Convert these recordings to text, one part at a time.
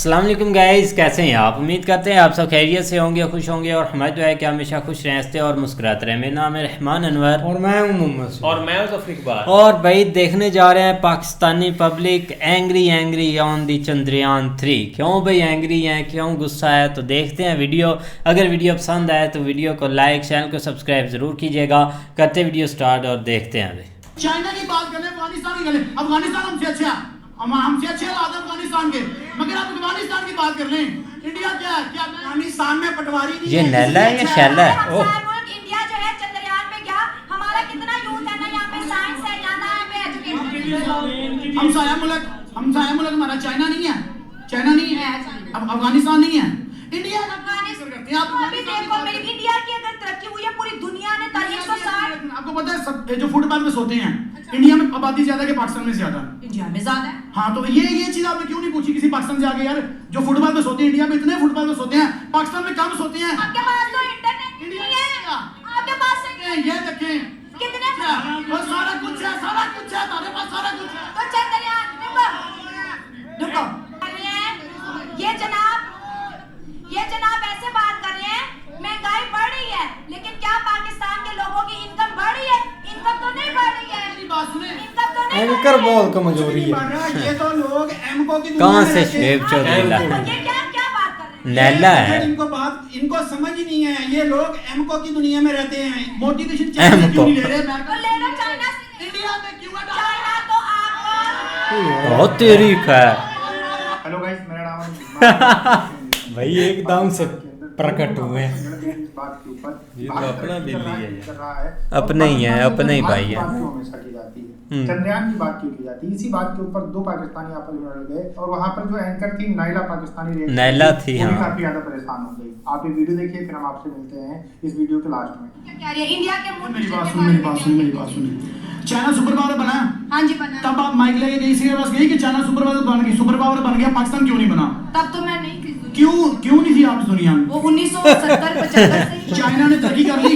अस्सलाम वालेकुम गाइस, कैसे हैं आप। उम्मीद करते हैं आप सब खैरियत से होंगे, खुश होंगे और हमारी दुआ है कि हमेशा खुश रहें, हंसते और मुस्कुराते रहें। मेरा नाम है रहमान अनवर और मैं हूं मोहम्मद और मैं हूं तौफीक इकबाल। और भाई देखने जा रहे हैं Pakistani public angry on the Chandrayaan 3। क्यों भाई एंग्री हैं, क्यों गुस्सा है, तो देखते हैं वीडियो। अगर वीडियो पसंद आए तो वीडियो को लाइक, चैनल को सब्सक्राइब ज़रूर कीजिएगा। करते वीडियो स्टार्ट और देखते हैं भाई। चाइना की बात करें, अफगानिस्तान की करें। अफगानिस्तान हमसे अच्छे हालात अफगानिस्तान के, मगर आप अफगानिस्तान की बात कर लें। इंडिया क्या है, क्या अफगानिस्तान में पटवारी नहीं ये है, नैला है या शैला है? इंडिया जो है चंद्रयान पे गया, हमारा कितना यूथ है ना, यहाँ पे साइंस है, यहाँ पे एजुकेशन। हमसाया मुल्क हमारा चाइना नहीं है, अब अफगानिस्तान नहीं है। इंडिया अभी देखो मेरी इंडिया की अगर तरक्की हुई है, पूरी दुनिया ने 160। आपको पता है सब जो फुटपाथ पे सोते हैं, इंडिया में आबादी ज्यादा के पाकिस्तान में ज्यादा। इंडिया में ज्यादा है। हाँ, तो ये चीज आपने क्यों नहीं पूछी किसी पाकिस्तान से आके, यार जो फुटपाथ पे सोते हैं, इंडिया में इतने फुटपाथ पे सोते हैं, पाकिस्तान में कम सोते हैं। आपके पास तो इंटरनेट नहीं है, आपके पास ये देखें कितने सारा कुछ है, हमारे पास सारा कुछ है। तो चंद्रयान रुको ये जनाब ऐसे बात कर रहे हैं, महंगाई बढ़ रही है, लेकिन क्या पाकिस्तान के लोगों की इनकम बढ़ रही है? इनकम तो नहीं बढ़ रही है। बात सुने, इनकम तो नहीं एंकर बहुत कमजोरी है। ये तो लोग एमको की कहाँ से शेब चौधरी ला ये क्या बात कर रहे हैं? नैला है। इनको समझ ही नहीं है। ये लोग एमको की दुनिया में रहते हैं। मोटिवेशन एमको। क्यों नहीं ले रहे? तो ले लो चाइना से। इंडिया में क्यों है? चाइना तो आपको बहुत तारीफ है हेलो गाइस, मेरा नाम है भाई एकदम से प्रकट हुए हैं। बात के ऊपर ये तो अपना बिल्ली है कर रहा है, अपने ही है, अपने ही भाई है। बात क्यों हमेशा की जाती है, चंद्रयान की बात क्यों की जाती है? इसी बात के ऊपर दो पाकिस्तानी आपस में लड़ गए और वहां पर जो एंकर थी नाइला पाकिस्तानी नैला थी, वो भी हाँ। काफी ज्यादा परेशान हो गई। आप ये वीडियो देखिए, फिर हम आपसे मिलते हैं इस वीडियो के लास्ट में। क्या कह रही है? इंडिया के मेरी बात सुन। चाइना सुपर पावर बना, हाँ जी बना। तब आप माइक लेके गई सी बस गई कि चाइना सुपर पावर बन गया, पाकिस्तान क्यों नहीं बना? तब तो मैं नहीं थी। क्यों नहीं थी आप इस दुनिया में? वो 1970-75 से चाइना ने तरक्की कर ली।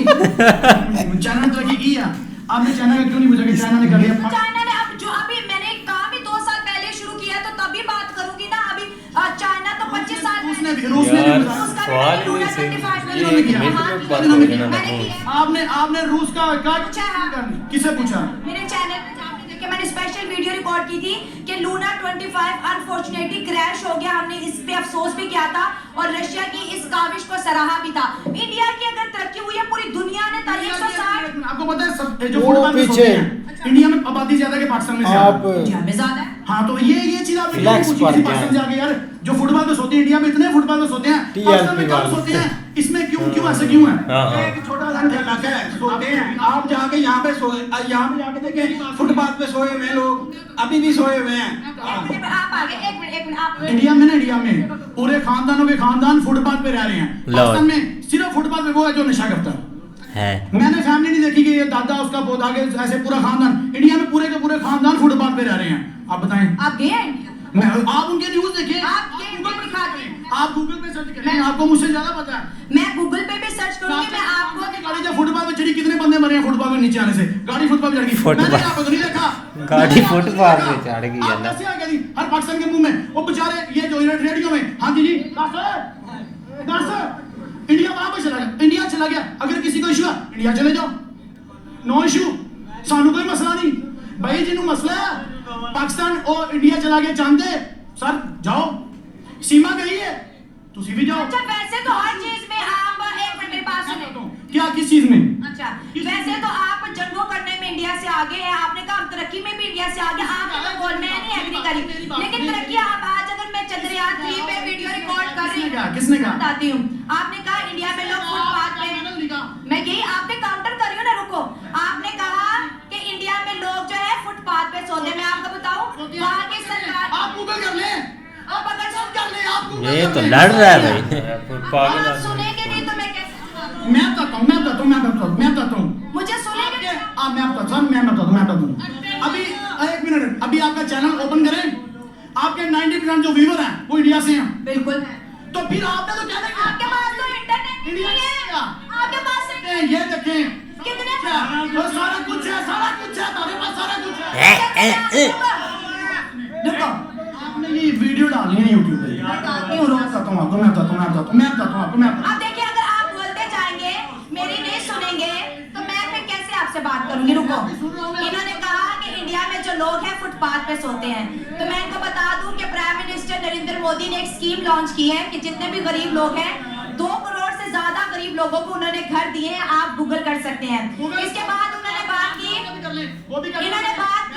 चाइना ने तरक्की की है। आपने चाइना का क्यों नहीं पूछा कि चाइना ने कर लिया? चाइना ने अब जो अभी मैंने काम भी 2 साल पहले शुरू किया, तो तभी बात करूंगी ना। अभी चाइना तो 25 साल रूस ने भी सवाल ही नहीं सही। ये एक मिनट में बात करना ना। आपने रूस का किसे पूछा? मेरे चैनल पे जाके देखे, मैंने स्पेशल वीडियो रिकॉर्ड की थी कि लूना 25 अनफॉर्चुनेटली क्रैश हो गया। हमने इस पे अफसोस भी किया था और रशिया की इस काविश को सराहा भी था। इंडिया की अगर तरक्की हुई है, पूरी दुनिया ने 160। आपको पता है सब जो फुटपाथ पे सोते हैं, इंडिया में आबादी ज्यादा के पाकिस्तान में ज्यादा। इंडिया में ज्यादा है। हाँ, तो ये चीज आपने क्यों नहीं पूछी किसी पाकिस्तान से आके, यार जो फुटपाथ पे सोते हैं, इंडिया में इतने फुटपाथ पे सोते हैं, पाकिस्तान में कम सोते हैं, इसमें क्यों ऐसा क्यों है? एक छोटा सा इलाका है, सोते हैं। आप जाके यहाँ पे जाके देखें, फुटपाथ पे सोए हुए लोग अभी भी सोए हुए हैं। आप आगे एक मिनट आप इंडिया में पूरे खानदानों के खानदान फुटपाथ पे रह रहे हैं। पाकिस्तान में सिर्फ फुटपाथ पे वो है जो नशा करता है। मैंने फैमिली नहीं देखी कि ये दादा उसका पोता के ऐसे पूरा खानदान। इंडिया में पूरे के पूरे खानदान फुटपाथ पे रह रहे हैं। आप बताएं, आप गए हैं इंडिया? आप उनके न्यूज़ देखिए, आप दिखा दें। आप गूगल पे सर्च करें, आपको मुझसे ज्यादा पता है। मैं गूगल पे भी सर्च करूंगी। मैं आपको गाड़ी जब फुटपाथ पे चढ़ी, कितने बंदे मरे हैं फुटपाथ पे नीचे आने से? गाड़ी फुटपाथ पे चढ़ गई। मैंने आपको तो नहीं देखा, गाड़ी फुटपाथ पे चढ़ गई है ना। कैसे आ गई हर पाकिस्तान के मुंह में? वो बेचारे ये जो रेडियो में, हाँ जी दस इंडिया वहां पे चला गया, इंडिया चला गया। अगर किसी को इशू है, इंडिया चले जाओ, नो इशू, सानू कोई मसला नहीं। भाई जिन्हों मसला है पाकिस्तान और इंडिया चला गया, जानते सर जाओ, सीमा गई है, तुसी भी जाओ। अच्छा, वैसे तो हर चीज में आप एक मिनट मेरी बात सुने। क्या किस चीज में? अच्छा, वैसे तो आप जंगों करने में इंडिया से आगे हैं। आपने कहा हम तरक्की में भी इंडिया से आगे। आपने तो बोल, मैं नहीं एग्री करी, लेकिन तरक्की आप आज अगर मैं चंद्रयान 3 पे वीडियो रिकॉर्ड कर रही हूँ, किसने कहा? बताती हूँ। आपने कहा इंडिया में लोग फुटपाथ पे, मैं यही आपने काउंटर कर रही हूँ ना, रुको। आपने कहा कि इंडिया में लोग जो है फुटपाथ पे सोते हैं। मैं आपको बताऊँ, वहाँ की सरकार, आप गूगल कर लें, आप अगर सुन कर लें, आप गूगल ये कर तो लें। लड़ रहा है भाई। आप सुनेंगे नहीं तो मैं कैसे? मैं बताता हूँ मुझे सुनेंगे। मैं बताता हूँ। अभी एक मिनट, अभी आपका चैनल ओपन करें, आपके 90% जो व्यूअर हैं वो इंडिया से हैं। बिल्कुल। तो फिर आपने तो कहना है आपके पास तो इंटरनेट नहीं है, आपके पास ये देखें कितने सारा कुछ है, हमारे पास सारा कुछ है। देखो, आपने जी वीडियो डालनी है यूट्यूब पे। नहीं हो रहा। मैं बताता हूँ। अब देखिए अगर आप बोलते जाएंगे मेरी नहीं सुनेंगे तो मैं फिर कैसे आपसे बात करूंगी। रुको, इन्होंने कहा कि इंडिया में जो लोग हैं फुटपाथ पे सोते हैं, तो मैं इनको बता दूं कि प्राइम मिनिस्टर नरेंद्र मोदी ने एक स्कीम लॉन्च की है कि जितने भी गरीब लोग हैं 2 करोड़ से ज्यादा गरीब लोगों को उन्होंने घर दिए हैं। आप गूगल कर सकते हैं। इसके बाद उन्होंने बात की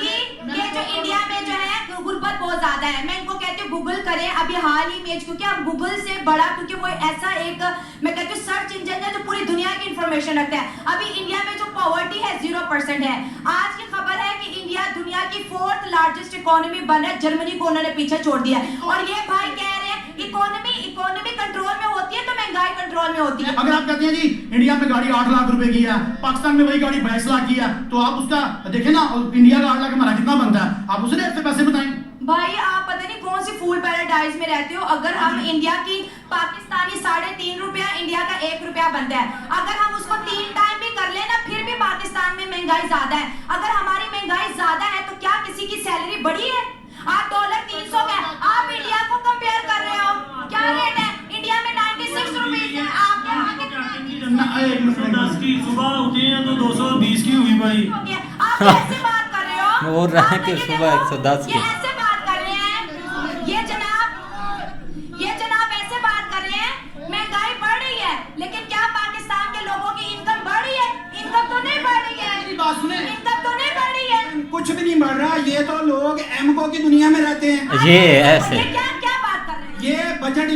कि जो इंडिया में जो है गुर्बत बहुत ज्यादा है। मैं इनको कहती हूँ गूगल करें अभी हाल ही में, क्योंकि अब गूगल से बड़ा, क्योंकि वो ऐसा एक मैं कहती हूँ सर्च इंजन है जो पूरी दुनिया की इंफॉर्मेशन रखता है। अभी इंडिया में जो पॉवर्टी है 0% है। आज की खबर है कि इंडिया दुनिया की 4th लार्जेस्ट इकोनॉमी बन है, जर्मनी को उन्होंने पीछे छोड़ दिया। और ये भाई कह रहे हैं इकोनॉमी कंट्रोल में होती है तो महंगाई कंट्रोल में होती है। अगर आप कहते हैं जी इंडिया में गाड़ी 8 लाख रुपए की है, पाकिस्तान में वही गाड़ी 22 लाख की है, तो आप उसका देखें ना, इंडिया का 8 लाख हमारा कितना बनता है, आप उसे रेट से पैसे बताएं। भाई आप पता नहीं कौन सी फूल पैराडाइज में रहते हो। अगर हम इंडिया की पाकिस्तानी 3.5 रुपया, इंडिया का 1 रुपया बनता है। अगर हम उसको 3 टाइम भी कर लेना फिर भी पाकिस्तान में महंगाई ज्यादा है। अगर हमारी महंगाई ज्यादा है तो क्या किसी की सैलरी बढ़ी है? आज डॉलर 300 का है, आप इंडिया को कंपेयर कर रहे हो, क्या रेट है? इंडिया में 96 रुपीज है, आपके यहाँ कितना? 110 की सुबह उठी है तो 220 की हुई भाई। आप कैसे बात कर रहे हो? बोल रहा है आप कि मुझे सुबह देखो, 110 की। ये ऐसे बात कर रहे हैं, ये जनाब ऐसे बात कर रहे हैं। महंगाई बढ़ रही है लेकिन क्या पाकिस्तान के लोगों की इनकम बढ़ रही है? इनकम तो नहीं बढ़ रही है। मेरी बात सुने, इनकम तो नहीं बढ़ रही है। कुछ भी नहीं बढ़ रहा। ये तो लोग एमको की दुनिया में रहते हैं। ये ऐसे ये क्या बात कर रहे हैं? ये बजट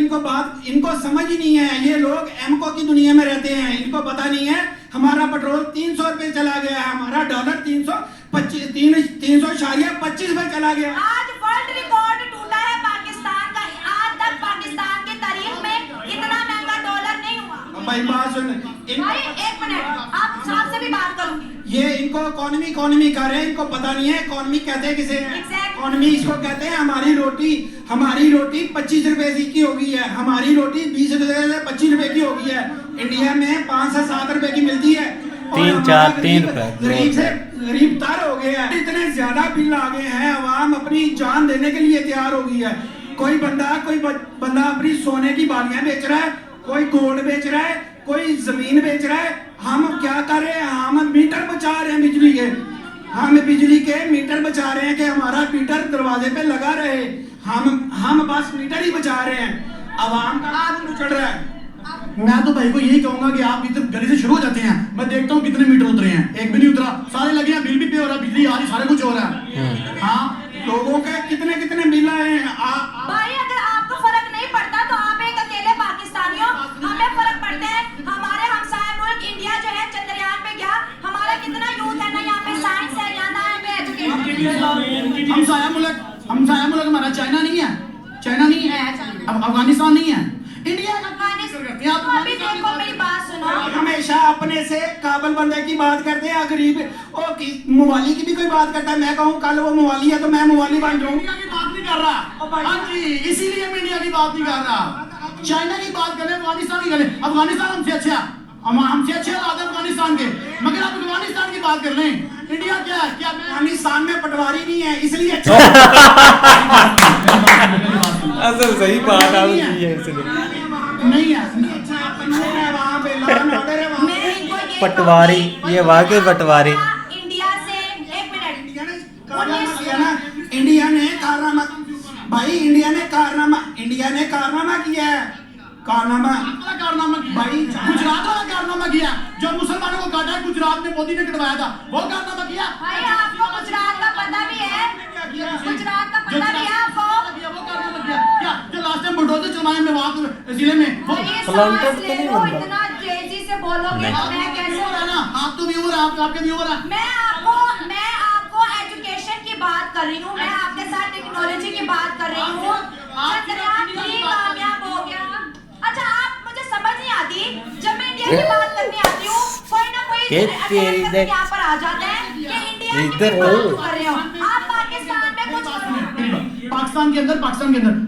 इनको समझ ही नहीं है। ये लोग एमको की दुनिया में रहते हैं, इनको पता नहीं है हमारा पेट्रोल 300 रुपए चला गया है, हमारा डॉलर 300.25 पे चला गया। आज वर्ल्ड रिकॉर्ड टूटा है पाकिस्तान का। आज तक पाकिस्तान की तारीख में इतना महंगा डॉलर नहीं हुआ। भाई बात सुन, भाई 1 मिनट, आप साहब से भी बात करूंगी। ये इनको इकोनॉमी कर रहे हैं, इनको पता नहीं है इकोनॉमी कहते हैं किसे। Exactly. इकोनॉमी इसको कहते हैं। हमारी रोटी 25 रुपए की हो गई है, हमारी रोटी 20 रुपए से 25 रुपए की हो गई है। इंडिया में 5 से 7 रुपए की मिलती है। 3 रुपए गरीब से गरीब तर हो गए हैं। इतने ज्यादा बिल आ गए हैं, आवाम अपनी जान देने के लिए तैयार हो गई है। कोई बंदा अपनी सोने की बालियां बेच रहा है, कोई गोल्ड बेच रहा है, कोई जमीन बेच रहा है। हम क्या कर रहे हैं? हम मीटर बचा रहे हैं बिजली के। हम बिजली के मीटर बचा रहे हैं कि हमारा मीटर दरवाजे पे लगा रहे। हम बस मीटर ही बचा रहे हैं। आवाम का खून उछल रहा है। मैं तो भाई को यही कहूंगा कि आप इधर गली से शुरू हो जाते हैं, मैं देखता हूँ कितने मीटर उतरे हैं। एक भी नहीं उतरा, सारे लगे हैं, बिल भी पे हो रहा है, बिजली आ रही, सारे कुछ हो रहा है। हाँ, लोगों के कितने बिल आए हैं। भाई अगर आपको फर्क नहीं पड़ता तो आप एक अकेले पाकिस्तानी हो, हमें फर्क पड़ता है। हमारे हमसाया मुल्क इंडिया जो है चंद्रयान पे गया, हमारा कितना यूथ है ना यहाँ पे, साइंस है, यहाँ पे एजुकेशन। हमसाया मुल्क हमारा चाइना नहीं है, अब अफगानिस्तान नहीं है, इंडिया का। तो अभी देखो मेरी बात सुनो, हमेशा अपने से काबल बंदे की बात करते हैं, गरीब मवाली की भी कोई बात करता है। मैं कहूँ कल वो मवाली है तो मैं मवाली बन जाऊँ। इंडिया की बात नहीं कर रहा। हाँ जी, इसीलिए हम इंडिया की बात नहीं कर रहा। चाइना की बात करें, अफगानिस्तान की करें। अफगानिस्तान हमसे अच्छा, हमसे अच्छे हालात है अफगानिस्तान के, मगर आप अफगानिस्तान की बात कर रहे हैं। इंडिया क्या है? क्या अफगानिस्तान में पटवारी नहीं है इसलिए अच्छा। असल सही बात आपकी है इसलिए नहीं है। वहाँ पे लॉ एंड ऑर्डर है। वहाँ मैं इनको ये पटवारी, कहूंगी, ये वाकई पटवारी। इंडिया से 1 मिनट, इंडिया ने कारनामा, भाई इंडिया ने कारनामा किया है। कारनामा भाई गुजरात वाला कारनामा किया, जो मुसलमानों को काटा है गुजरात में मोदी ने कटवाया था, वो कारनामा किया। भाई आपको गुजरात का पता भी है, गुजरात का पता भी है आपको। वो कारनामा किया क्या? जो लास्ट टाइम बुलडोजर चलवाए मेवात जिले में, वो भाई प्लांटर सांस तो ले नहीं लो, बनता। इतना तेजी से बोलोगे तो मैं कैसे? व्यूअर है ना, आप तो व्यूअर, आपके व्यूअर है। मैं आपको एजुकेशन की बात कर रही हूँ, मैं आपके साथ टेक्नोलॉजी की बात कर रही हूँ। चंद्रयान 3 कामयाब हो गया। अच्छा, आप मुझे समझ नहीं आती, जब मैं इंडिया की बात करने आती हूँ कोई ना कोई यहाँ पर आ जाता है कि इंडिया की इधर बात हो। कर रहे हो आप। पाकिस्तान में कुछ पाकिस्तान के अंदर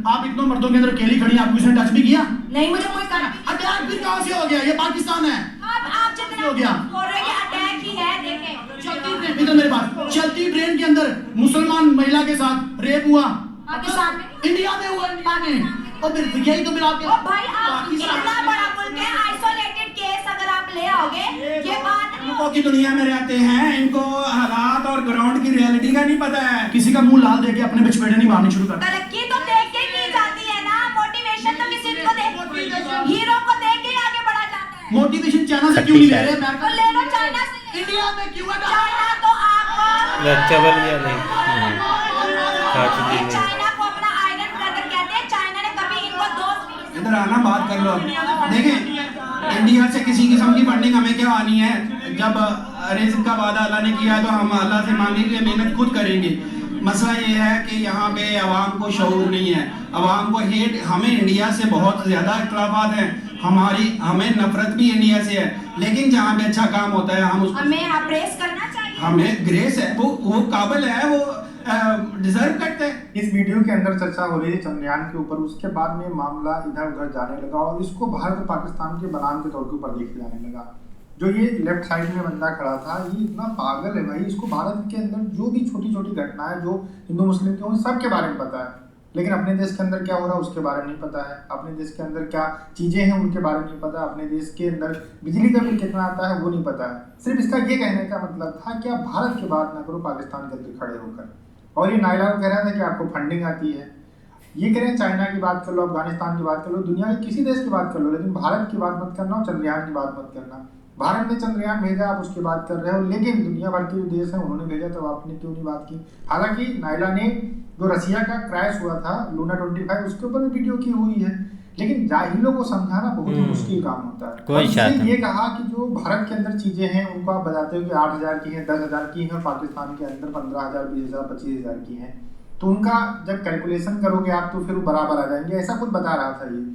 आप इतने मर्दों के अंदर अकेली खड़ी हैं, आपको किसी ने टच भी किया? नहीं, मुझे कोई करना। अटैक फिर कहाँ से हो गया? ये पाकिस्तान है। आप जितना हो गया। बोल रहे हैं कि अटैक ही है, देखें चलती ट्रेन, इधर मेरे पास चलती ट्रेन के अंदर मुसलमान महिला के साथ रेप हुआ, पाकिस्तान में इंडिया में हुआ, इंडिया में। और फिर यही तो मेरा ओ भाई आप इतना बड़ा मुल्क है, आइसोलेटेड केस अगर आप ले आओगे ये बात नहीं लोगों की दुनिया में रहते हैं, इनको हालात और ग्राउंड की रियलिटी का नहीं पता है। किसी का मुंह लाल देके अपने बिचपेड़े नहीं मारने शुरू करता। तरक्की तो देख के की जाती है ना, मोटिवेशन तो किसी को देख, हीरो को देख के आगे बढ़ा जाता है। मोटिवेशन चाइना से क्यों नहीं ले रहे? तो ले लो चाइना से, इंडिया में क्यों है? चाइना तो आपको लच्चाबल या नहीं काट दी नहीं। चाइना को अपना आयरन ब्रदर कहते हैं, चाइना ने कभी इनको दोस्त नहीं समझा। इधर आना, बात कर लो। देखें, इंडिया से किसी किस्म की फंडिंग हमें क्या आनी है? जब रिज़्क का वादा अल्लाह ने किया तो हम अल्लाह से मांगेंगे, मेहनत खुद करेंगे। मसला ये है कि यहाँ पे आवाम को शऊर नहीं है, आवाम को हेट। हमें इंडिया से बहुत ज़्यादा इख्तलाफात हैं, हमें नफरत भी इंडिया से है, लेकिन जहाँ पे अच्छा काम होता है हम उसको, हमें अप्रेस करना चाहिए। हमें ग्रेस है, वो काबिल है, वो डिजर्व करते हैं। इस वीडियो के अंदर चर्चा हो रही थी चंद्रयान के ऊपर, उसके बाद में मामला इधर उधर जाने लगा और इसको भारत और पाकिस्तान के बनाम के तौर के ऊपर देखे जाने लगा। जो ये लेफ्ट साइड में बंदा खड़ा था, ये इतना पागल है भाई, इसको भारत के अंदर जो भी छोटी छोटी घटनाएं जो हिंदू मुस्लिम के, उन सब के बारे में पता है, लेकिन अपने देश के अंदर क्या हो रहा है उसके बारे में नहीं पता है, अपने देश के अंदर क्या चीज़ें हैं उनके बारे में नहीं पता, अपने देश के अंदर बिजली का बिल कितना आता है वो नहीं पता है। सिर्फ इसका ये कहने का मतलब था कि आप भारत की बात ना करो पाकिस्तान के अंदर खड़े होकर। और ये नायला को कह रहा था कि आपको फंडिंग आती है, ये कह रहे हैं चाइना की बात कर लो, अफगानिस्तान की बात कर लो, दुनिया के किसी देश की बात कर लो, लेकिन भारत की बात मत करना और चंद्रयान की बात मत करना। भारत ने चंद्रयान भेजा, आप उसकी बात कर रहे हो, लेकिन दुनिया भर के जो देश हैं उन्होंने भेजा, तो आपने क्यों नहीं बात की? हालांकि नायला ने जो रसिया का क्रैश हुआ था लूना 25 उसके ऊपर भी वीडियो की हुई है, लेकिन जाहिलों को समझाना बहुत ही मुश्किल काम होता है। कोई और इसने ये कहा कि जो भारत के अंदर चीजें हैं उनको आप बताते हो कि 8,000 की हैं, 10,000 की हैं, पाकिस्तान के अंदर 15,000, 20,000, 25,000 की हैं, तो उनका जब कैलकुलेशन करोगे आप तो फिर वो बराबर आ जाएंगे, ऐसा कुछ बता रहा था ये।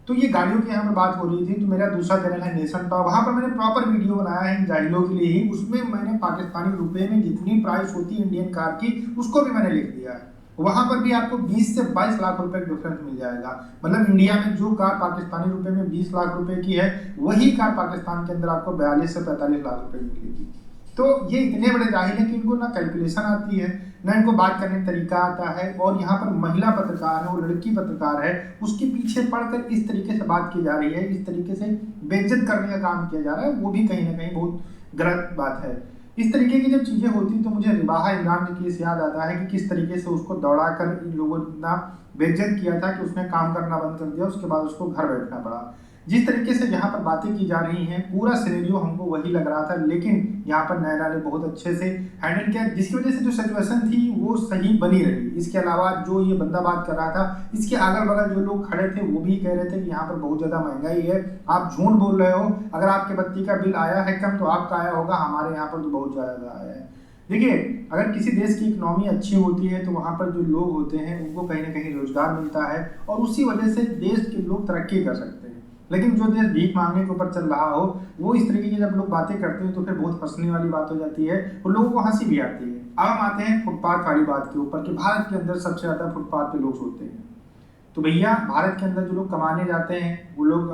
तो ये गाड़ियों की यहाँ पर बात हो रही थी, तो मेरा दूसरा चैनल है नेशन टॉप, वहाँ पर मैंने प्रॉपर वीडियो बनाया है इन जाहिलों के लिए ही, उसमें मैंने पाकिस्तानी रुपए में जितनी प्राइस होती है इंडियन कार की उसको भी मैंने लिख दिया है। वहाँ पर भी आपको 20 से 22 लाख रुपए का डिफरेंस मिल जाएगा। मतलब इंडिया में जो कार पाकिस्तानी रुपए में 20 लाख रुपए की है, वही कार पाकिस्तान के अंदर आपको 42 से 45 लाख रुपए मिलेगी। तो ये इतने बड़े जाहिल हैं कि इनको ना कैलकुलेशन आती है, ना इनको बात करने का तरीका आता है। और यहाँ पर महिला पत्रकार है और लड़की पत्रकार है, उसके पीछे पड़कर इस तरीके से बात की जा रही है, इस तरीके से बेइज्जत करने का काम किया जा रहा है, वो भी कहीं ना कहीं बहुत गलत बात है। इस तरीके की जब चीज़ें होती तो मुझे रिबाहा इमरान का केस याद आता है कि किस तरीके से उसको दौड़ाकर इन लोगों ने इतना बेइज्जत किया था कि उसने काम करना बंद कर दिया, उसके बाद उसको घर बैठना पड़ा। जिस तरीके से यहाँ पर बातें की जा रही हैं, पूरा सिनेरियो हमको वही लग रहा था, लेकिन यहाँ पर नायरा ने बहुत अच्छे से हैंडल किया, जिसकी वजह से जो सिचुएशन थी वो सही बनी रही। इसके अलावा जो ये बंदा बात कर रहा था, इसके अगल बगल जो लोग खड़े थे वो भी कह रहे थे कि यहाँ पर बहुत ज़्यादा महंगाई है, आप झूठ बोल रहे हो, अगर आपके बत्ती का बिल आया है कम तो आपका आया होगा, हमारे यहाँ पर तो बहुत ज़्यादा आया है। देखिए, अगर किसी देश की इकोनॉमी अच्छी होती है तो वहाँ पर जो लोग होते हैं उनको कहीं ना कहीं रोजगार मिलता है और उसी वजह से देश के लोग तरक्की कर सकते हैं। लेकिन जो देश भीख मांगने के ऊपर चल रहा हो, वो इस तरीके की जब लोग बातें करते हैं तो फिर बहुत हंसने वाली बात हो जाती है और लोगों को हंसी भी आती है। अब हम आते हैं फुटपाथ वाली बात के ऊपर कि भारत के अंदर सबसे ज़्यादा फुटपाथ पे लोग सोते हैं। तो भैया, भारत के अंदर जो लोग कमाने जाते हैं वो लोग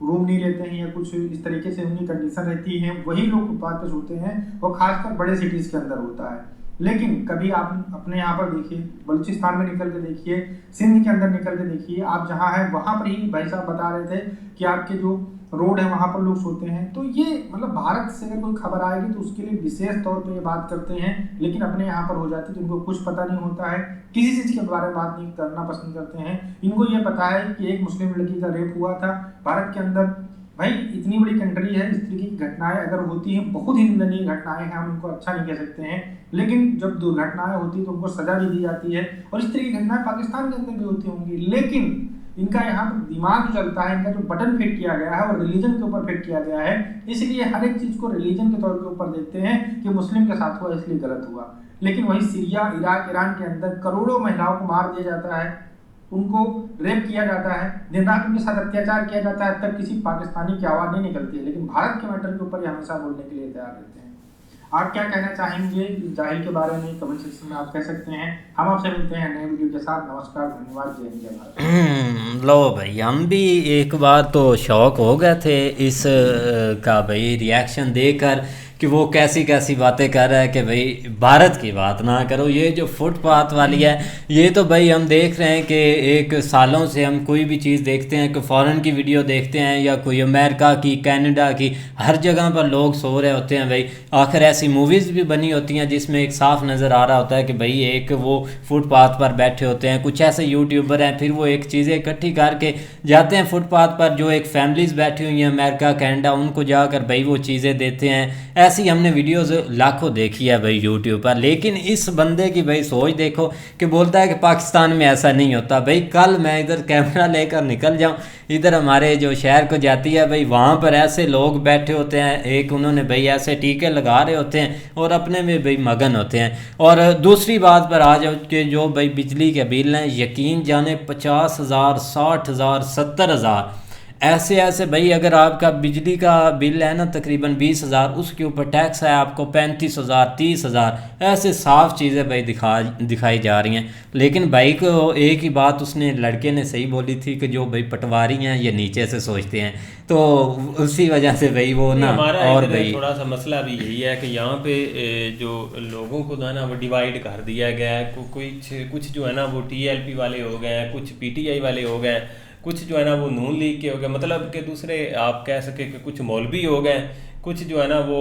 रूम नहीं लेते हैं या कुछ इस तरीके से उनकी कंडीशन रहती है, वही लोग फुटपाथ पे सोते हैं और खासकर बड़े सिटीज़ के अंदर होता है। लेकिन कभी आप अपने यहाँ पर देखिए, बलूचिस्तान में निकल के देखिए, सिंध के अंदर निकल के देखिए, आप जहाँ हैं वहाँ पर ही भाई साहब बता रहे थे कि आपके जो रोड है वहाँ पर लोग सोते हैं। तो ये मतलब भारत से अगर कोई खबर आएगी तो उसके लिए विशेष तौर पे ये बात करते हैं, लेकिन अपने यहाँ पर हो जाती है तो इनको कुछ पता नहीं होता है, किसी चीज़ के बारे में बात नहीं करना पसंद करते हैं। इनको ये पता है कि एक मुस्लिम लड़की का रेप हुआ था भारत के अंदर। भाई, इतनी बड़ी कंट्री है, इस तरीके की घटनाएं अगर होती हैं, बहुत ही निंदनीय घटनाएं हैं, हम उनको अच्छा नहीं कह सकते हैं, लेकिन जब दुर्घटनाएं होती हैं तो उनको सजा भी दी जाती है और इस तरह की घटनाएं पाकिस्तान के अंदर भी होती होंगी। लेकिन इनका यहाँ पर दिमाग चलता है, इनका जो बटन फिट किया गया है और रिलीजन के ऊपर फिट किया गया है, इसलिए हर एक चीज़ को रिलीजन के तौर के ऊपर देखते हैं कि मुस्लिम के साथ हुआ इसलिए गलत हुआ। लेकिन वही सीरिया, इराक, ईरान के अंदर करोड़ों महिलाओं को मार दिया जाता है, उनको रेप किया जाता है, दिन रात उनके साथ अत्याचार किया जाता है, तब किसी पाकिस्तानी की आवाज़ नहीं निकलती है। लेकिन भारत के मैटर के ऊपर ये हमेशा बोलने के लिए तैयार रहते हैं। आप क्या कहना चाहेंगे जाहिल के बारे में? कमेंट सेक्शन में आप कह सकते हैं। हम आपसे मिलते हैं नए वीडियो के साथ। नमस्कार, धन्यवाद, जय हिंद, जय भारत। लो भाई, हम भी एक बार तो शौक हो गए थे इस का भाई रिएक्शन देकर कि वो कैसी कैसी बातें कर रहा है कि भाई भारत की बात ना करो। ये जो फुटपाथ वाली है, ये तो भाई हम देख रहे हैं कि एक सालों से हम कोई भी चीज़ देखते हैं कि फ़ॉरेन की वीडियो देखते हैं या कोई अमेरिका की, कनाडा की, हर जगह पर लोग सो रहे होते हैं भाई। आखिर ऐसी मूवीज़ भी बनी होती हैं जिसमें एक साफ नज़र आ रहा होता है कि भाई एक वो फुटपाथ पर बैठे होते हैं, कुछ ऐसे यूट्यूबर हैं, फिर वो एक चीज़ें इकट्ठी करके जाते हैं फुटपाथ पर, जो एक फैमिलीज़ बैठी हुई हैं अमेरिका, कनाडा, उनको जाकर भाई वो चीज़ें देते हैं। ऐसी हमने वीडियोस लाखों देखी है भाई यूट्यूब पर। लेकिन इस बंदे की भाई सोच देखो कि बोलता है कि पाकिस्तान में ऐसा नहीं होता। भाई कल मैं इधर कैमरा लेकर निकल जाऊं, इधर हमारे जो शहर को जाती है भाई, वहाँ पर ऐसे लोग बैठे होते हैं, एक उन्होंने भाई ऐसे टीके लगा रहे होते हैं और अपने में भाई मगन होते हैं। और दूसरी बात पर आ जाओ कि जो भाई बिजली के बिल हैं, यकीन जाने 50,000, 60,000, 70,000 ऐसे ऐसे भाई। अगर आपका बिजली का बिल है ना तकरीबन 20,000, उसके ऊपर टैक्स है आपको 35,000, 30,000, ऐसे साफ चीज़ें भाई दिखाई जा रही हैं। लेकिन भाई को एक ही बात उसने, लड़के ने सही बोली थी कि जो भाई पटवारी हैं ये नीचे से सोचते हैं, तो उसी वजह से भाई वो ना और भाई थोड़ा सा मसला भी यही है कि यहाँ पे जो लोगों को ना वो डिवाइड कर दिया गया है। कुछ जो है ना वो TLP वाले हो गए हैं, कुछ PTI वाले हो गए हैं, कुछ जो है ना वो नून लीग के हो गए, मतलब कि दूसरे आप कह सके कि कुछ मौलवी हो गए, कुछ जो है ना वो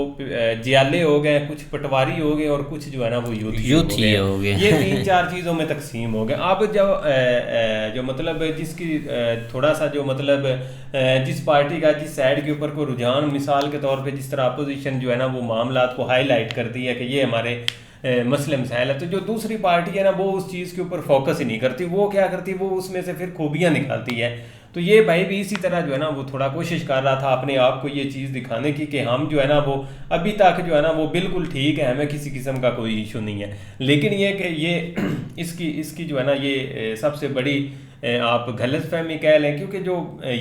जियाले हो गए, कुछ पटवारी हो गए और कुछ जो है ना वो यूथ हो गए। ये 3-4 चीज़ों में तकसीम हो गए। अब जो मतलब जिसकी थोड़ा सा जो मतलब जिस पार्टी का जिस साइड के ऊपर को रुझान, मिसाल के तौर पे जिस तरह अपोजिशन जो है ना वो मामलात को हाईलाइट करती है कि ये हमारे मसले मसाइल है, तो जो दूसरी पार्टी है ना वो उस चीज़ के ऊपर फोकस ही नहीं करती। वो क्या करती है, वो उसमें से फिर खूबियाँ निकालती है। तो ये भाई भी इसी तरह जो है ना वो थोड़ा कोशिश कर रहा था अपने आप को ये चीज़ दिखाने की कि हम जो है ना वो अभी तक जो है ना वो बिल्कुल ठीक है, हमें किसी किस्म का कोई इशू नहीं है। लेकिन ये कि ये इसकी जो है ना ये सबसे बड़ी आप गलतफहमी कह लें, क्योंकि जो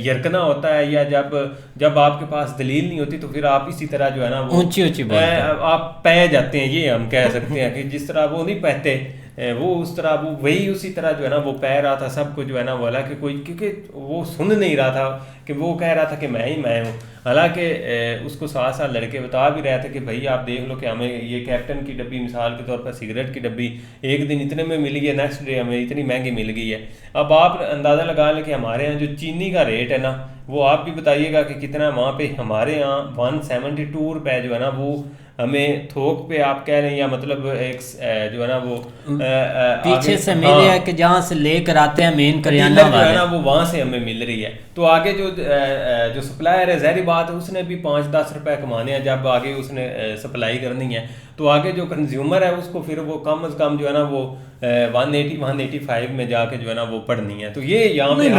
यरकना होता है या जब आपके पास दलील नहीं होती तो फिर आप इसी तरह जो है ना वो ऊंची आप पै जाते हैं, ये हम कह सकते हैं कि जिस तरह वो नहीं पहते वो उस तरह वो वही उसी तरह जो है ना वो पै रहा था सबको जो है ना वो, हालांकि कोई क्योंकि वो सुन नहीं रहा था कि वो कह रहा था कि मैं ही मैं हूँ। हालांकि उसको साथ साथ लड़के बता भी रहे थे कि भाई आप देख लो कि हमें ये कैप्टन की डब्बी मिसाल के तौर पर सिगरेट की डब्बी एक दिन इतने में मिली है, नेक्स्ट डे हमें इतनी महंगी मिल गई है। अब आप अंदाज़ा लगा लें कि हमारे यहाँ जो चीनी का रेट है ना वो आप भी बताइएगा कि कितना वहाँ पे हमारे यहाँ 172 रुपये जो है ना वो हमें थोक पे आप कह रहे हैं, या मतलब एक जो है ना वो पीछे से मिले है कि जहाँ से लेकर आते हैं मेन करियाना जो है ना वो वहाँ से हमें मिल रही है। तो आगे जो सप्लायर है, ज़ाहिर बात है उसने भी 5-10 रुपए कमाने हैं जब आगे उसने सप्लाई करनी है। तो आगे जो कंज्यूमर है उसको फिर वो कम से कम जो है ना वो 180-185 में जाके जो है ना वो पढ़नी है। तो ये यहाँ पे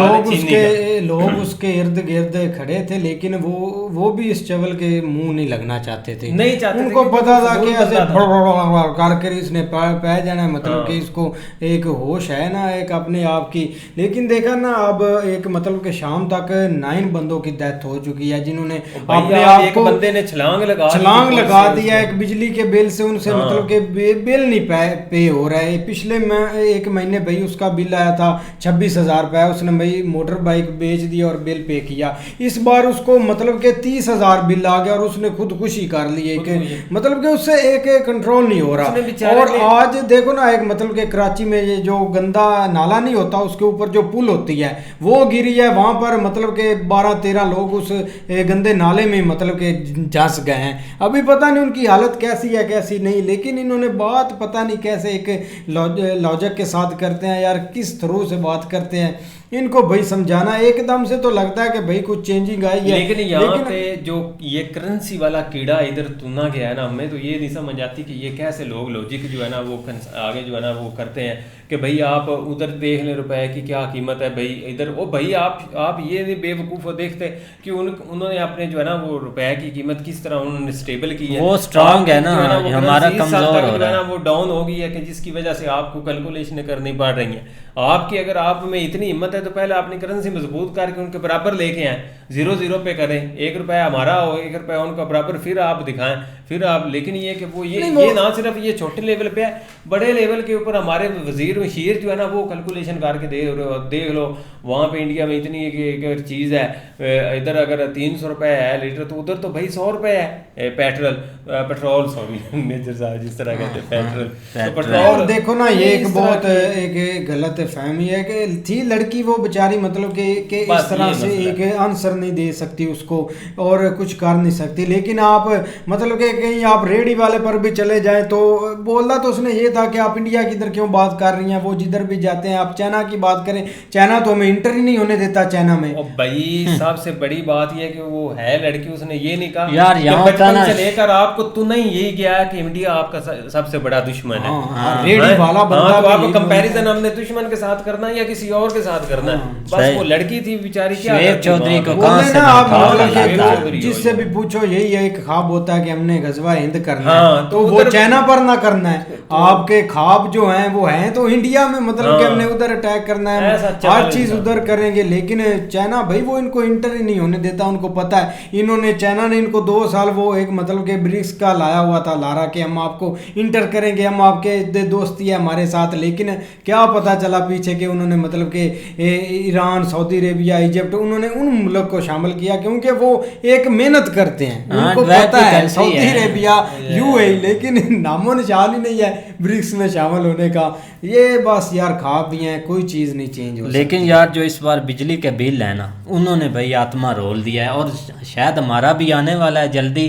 लोग उसके इर्द गिर्द खड़े थे, लेकिन वो भी इस चवल के मुंह नहीं लगना चाहते थे, नहीं चाहते उनको पता था कि ऐसे करके इसने पै जाना है, मतलब कि इसको एक होश है ना एक अपने आप की। लेकिन देखा ना अब एक मतलब कि शाम तक 9 बंदों की डेथ हो चुकी है जिन्होंने अपने आप को बंदे ने छलांग लगा दिया एक बिजली के बिल से, उनसे मतलब कि बिल नहीं पे हो रहा है। पिछले एक महीने भाई उसका बिल आया था 26,000 रुपये, उसने भाई मोटर बाइक बेच दी और बिल पे किया। इस बार उसको मतलब कि 30,000 बिल आ गया और उसने खुदकुशी कर ली है कि मतलब कि उससे एक कंट्रोल नहीं हो रहा। और आज देखो ना एक मतलब कि कराची में ये जो गंदा नाला नहीं होता उसके ऊपर जो पुल होती है वो गिरी है, वहां पर मतलब कि 12-13 लोग उस गंदे नाले में मतलब कि जस गए हैं। अभी पता नहीं उनकी हालत कैसी है कैसी नहीं, लेकिन इन्होंने बात पता नहीं कैसे एक लॉजिक के साथ करते हैं यार, किस थ्रू से बात करते हैं इनको भाई समझाना एकदम से तो लगता है कि भाई कुछ चेंजिंग आई है। लेकिन यहाँ पे जो ये करेंसी वाला कीड़ा इधर तुना गया है ना, हमें तो ये नहीं समझ आती कि ये कैसे लोग लॉजिक जो है ना वो आगे जो है ना वो करते हैं कि भाई आप उधर देख लें रुपए की क्या कीमत है, भाई इधर वो भाई आप ये नहीं बेवकूफ़ देखते कि उन्होंने अपने जो है ना वो रुपए की कीमत किस तरह उन्होंने स्टेबल की है, वो स्ट्रांग है ना, हमारा कमजोर हो रहा है, वो डाउन हो गई है कि जिसकी वजह से आपको कैलकुलेशन करनी पड़ रही है। आपकी अगर आप में इतनी हिम्मत है तो पहले अपनी करेंसी मजबूत करके उनके बराबर लेके आए, 0-0 पे करें, 1 रुपया हमारा हो 1 रुपया उनका बराबर, फिर आप दिखाएं, फिर आप, लेकिन ये कि वो ये ना सिर्फ ये छोटे लेवल पे है, बड़े लेवल के ऊपर हमारे वजीर मशीर जो है ना वो कैलकुलेशन करके देख लो, वहाँ पे इंडिया में इतनी एक चीज़ है, इधर अगर 300 रुपये है लीटर तो उधर तो भाई 100 रुपये है पेट्रोल सॉरी मेजर साहब जिस तरह कहते हैं पेट्रोल, तो पेट्रोल। और देखो ना ये एक बहुत एक गलत फहमी है कि थी लड़की वो बेचारी मतलब कि इस तरह से एक आंसर नहीं दे सकती उसको और कुछ कर नहीं सकती, लेकिन आप मतलब कि कहीं आप रेडी वाले पर भी चले जाएं तो बोलना तो उसने ये था कि आप इंडिया की इधर क्यों बात कर रही हैं, वो जिधर भी जाते हैं आप चाइना की बात करें, चाइना तो हमें इंटर ही नहीं होने देता चाइना में। और भाई सबसे बड़ी बात ये कि वो है लड़की, उसने ये नहीं कहा यार यहाँ बचपन से लेकर आपको तो नहीं यही किया कि इंडिया आपका सबसे बड़ा दुश्मन है, रेडी वाला बंदा तो आपको कंपैरिजन हमने दुश्मन के साथ करना है या किसी और के साथ करना है, बस वो लड़की थी बेचारी क्या चौधरी को बोले ना आप जिससे भी पूछो यही एक ख्वाब होता है कि हमने गजवा हिंद करना है, तो वो चाइना पर ना करना है, आपके ख्वाब जो हैं वो हैं तो इंडिया में मतलब कि हमने उधर अटैक करना है, हर चीज उधर करेंगे, लेकिन चाइना भाई वो इनको इंटर ही नहीं होने देता, उनको पता है इन्होंने चाइना ने इनको 2 साल वो एक मतलब के ब्रिक्स का लाया हुआ था लारा के हम आपको इंटर करेंगे, हम आपके दोस्ती है हमारे साथ, लेकिन क्या पता चला पीछे के उन्होंने मतलब के ईरान सऊदी अरेबिया इजिप्ट उन्होंने उन मुल्क को शामिल किया क्योंकि वो एक मेहनत करते हैं, उनको पता है सऊदी अरेबिया यूएई, लेकिन नामो निशान ही नहीं है ब्रिक्स में शामिल होने का, ये बस यार ख्वाब भी हैं, कोई चीज़ नहीं चेंज हो लेकिन यार जो इस बार बिजली के बिल है ना उन्होंने भाई आत्मा रोल दिया है, और शायद हमारा भी आने वाला है जल्दी,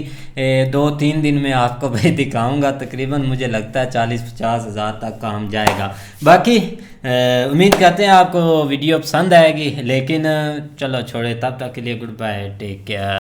2-3 दिन में आपको भाई दिखाऊंगा, तकरीबन मुझे लगता है 40-50 हज़ार तक काम जाएगा। बाकी उम्मीद करते हैं आपको वीडियो पसंद आएगी, लेकिन चलो छोड़े, तब तक के लिए गुड बाय, टेक केयर।